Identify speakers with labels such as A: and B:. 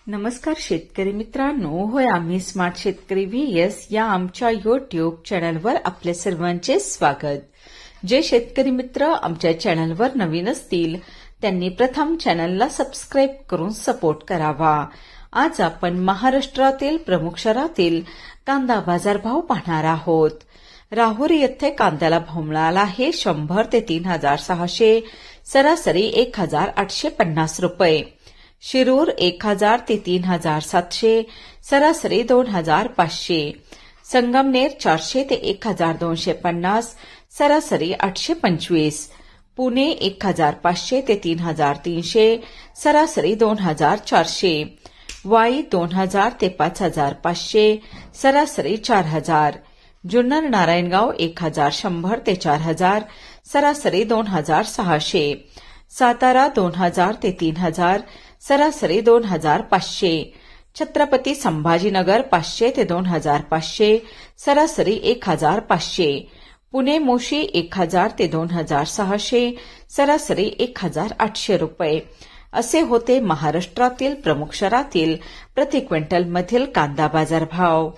A: नमस्कार शेतकरी मित्रांनो, होय आम्ही स्मार्ट शेतकरी व्हीएस या आमच्या यूट्यूब चॅनलवर आपल्या सर्वांचे स्वागत। जे शेतकरी मित्र आमच्या चॅनलवर नवीन असतील त्यांनी प्रथम चॅनलला सबस्क्राइब करून सपोर्ट करावा। आज आपण महाराष्ट्रातील प्रमुख शहरातील कांदा बाजारभाव पाहणार आहोत। राहुरी येथे कांद्याला भाव मिळाला आहे 100 ते 3600, सरासरी 1850 रुपये। शिरूर 1000 ते 3700, सरासरी 2500। संगमनेर 400 ते 1250, सरासरी 825। पुणे 1500 ते 3300, सरासरी 2400। वाई 2000 ते 5500, सरासरी 4000। जुन्नर नारायणगाव 1100 ते 4000, सरासरी 2600। सातारा 2000 ते 3000, सरासरी 2500। छत्रपती संभाजीनगर 500 ते 2500, सरासरी 1500। पुणे मोशी 1000 ते 2600, सरासरी 1800 रुपये। असे होते महाराष्ट्रातील प्रमुख शहरातील प्रति क्विंटल मधील कांदा बाजार भाव।